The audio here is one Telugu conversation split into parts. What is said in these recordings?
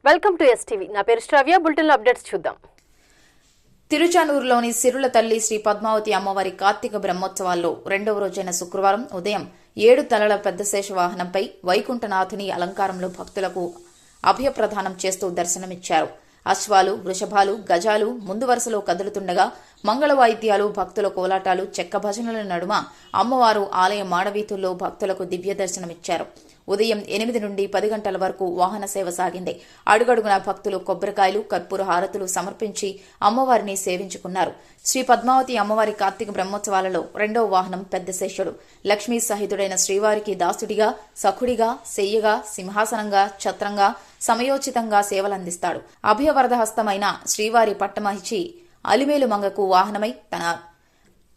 Welcome to STV. నా పేరు శ్రావ్య. బులెటిన్లో అప్డేట్స్ చూద్దాం. తిరుచానూరులోని సిరుల తల్లి శ్రీ పద్మావతి అమ్మవారి కార్తీక బ్రహ్మోత్సవాల్లో రెండవ రోజైన శుక్రవారం ఉదయం 7 తలల పెద్ద శేష వాహనంపై వైకుంఠనాథుని అలంకారంలో భక్తులకు అభయప్రదానం చేస్తూ దర్శనమిచ్చారు. అశ్వాలు, వృషభాలు, గజాలు ముందు వరుసలో కదులుతుండగా మంగళ వాయిద్యాలు, భక్తుల కోలాటాలు, చెక్క భజనల నడుమ అమ్మవారు ఆలయ మాడవీధుల్లో భక్తులకు దివ్య దర్శనమిచ్చారు. ఉదయం 8 నుండి 10 గంటల వరకు వాహన సేవ సాగింది. అడుగడుగున భక్తులు కొబ్బరికాయలు, కర్పూర హారతులు సమర్పించి అమ్మవారిని సేవించుకున్నారు. శ్రీ పద్మావతి అమ్మవారి కార్తీక బ్రహ్మోత్సవాలలో రెండవ వాహనం పెద్ద శేషుడు. లక్ష్మీ సహితుడైన శ్రీవారికి దాసుడిగా, సఖుడిగా, శయ్యగా, సింహాసనంగా, ఛత్రంగా, సమయోచితంగా సేవలందిస్తాడు. అభయవరదహస్తమైన శ్రీవారి పట్టమహిచి అలిమేలు మంగకు వాహనమై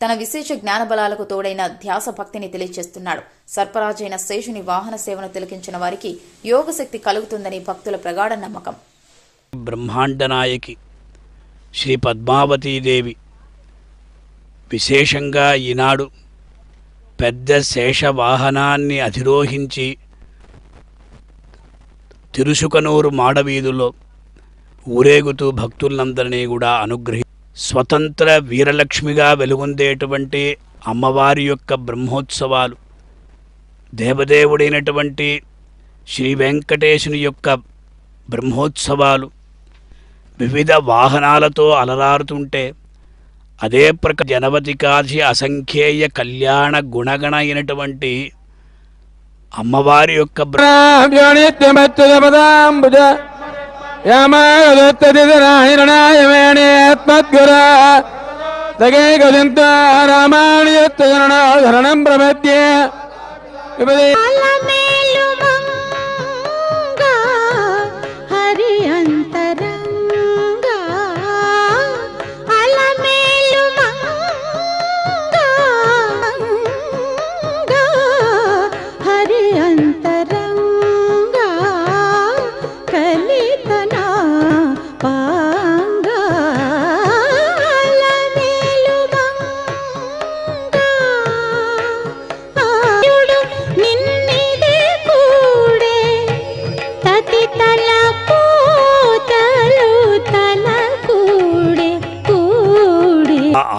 తన విశేష జ్ఞానబలాలకు తోడైన ధ్యాస భక్తిని తెలియజేస్తున్నాడు. సర్పరాజైన శేషుని వాహన సేవను తిలకించిన వారికి యోగశక్తి కలుగుతుందని భక్తుల ప్రగాఢ నమ్మకం. బ్రహ్మాండనాయకి శ్రీ పద్మావతీదేవి విశేషంగా ఈనాడు పెద్ద శేష వాహనాన్ని అధిరోహించి తిరుసుకనూరు మాడవీధుల్లో ఊరేగుతూ భక్తులందరినీ కూడా స్వతంత్ర వీరలక్ష్మిగా వెలుగొందేటువంటి అమ్మవారి యొక్క బ్రహ్మోత్సవాలు, దేవదేవుడైనటువంటి శ్రీ వెంకటేశుని యొక్క బ్రహ్మోత్సవాలు వివిధ వాహనాలతో అలరారుతుంటే, అదే ప్రకారం జనవతికాది అసంఖ్యేయ కళ్యాణ గుణగణ అయినటువంటి అమ్మవారి యొక్క రామాయణం ప్రపద్యే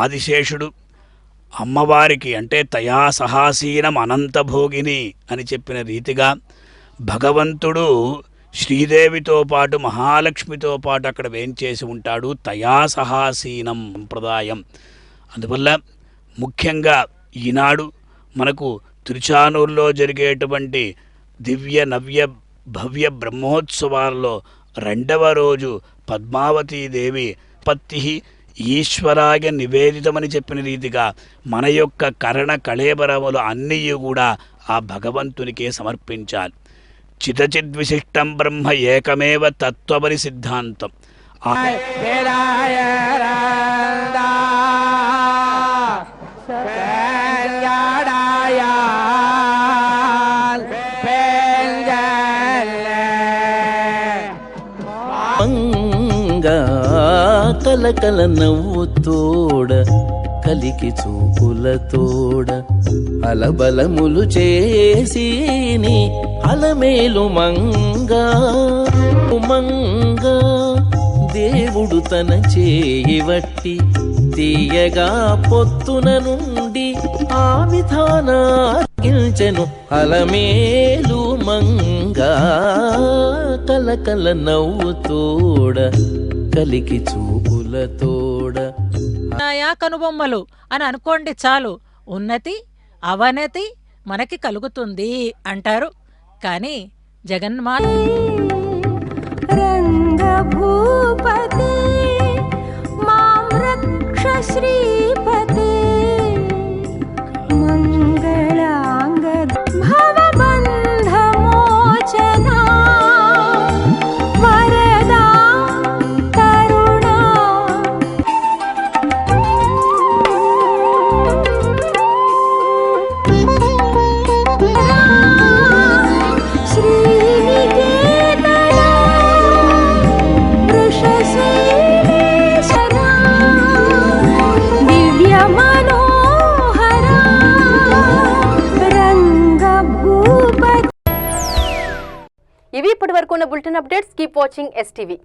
ఆదిశేషుడు అమ్మవారికి అంటే తయా సహాసీనం అనంతభోగిని అని చెప్పిన రీతిగా భగవంతుడు శ్రీదేవితో పాటు మహాలక్ష్మితో పాటు అక్కడ వేంచేసి ఉంటాడు. తయా సహాసీనం సంప్రదాయం. అందువల్ల ముఖ్యంగా ఈనాడు మనకు తిరుచానూరులో జరిగేటువంటి దివ్య నవ్య భవ్య బ్రహ్మోత్సవాల్లో రెండవ రోజు పద్మావతీదేవి పత్తి ఈశ్వరాయ నివేదితమని చెప్పిన రీతిగా మన యొక్క కరణ కళేబరములు అన్నీ కూడా ఆ భగవంతునికే సమర్పించాలి. చితచిద్విశిష్టం బ్రహ్మ ఏకమేవ తత్వపరి సిద్ధాంతం. కలకల నవ్వుతోడ కలికి చూపులతోడ అలబలములు చేసి అలమేలు మంగా మంగా దేవుడు తన చేయి వట్టి తీయగా పొత్తున నుండి ఆ విధానార్గించెను అలమేలు మంగా కలకల నవ్వుతోడ కలికి చూపులతోడ. కనుబొమ్మలు అని అనుకోండి చాలు, ఉన్నతి అవనతి మనకి కలుగుతుంది అంటారు. కానీ జగన్మాత రంగభూపతే మాం రక్ష శ్రీపతే మంగళాంగ భవబంధమోచనా వరదా తరుణా శ్రీనికేతనా ఇవి ఇప్పటి వరకు ఉన్న bulletin updates. Keep watching STV.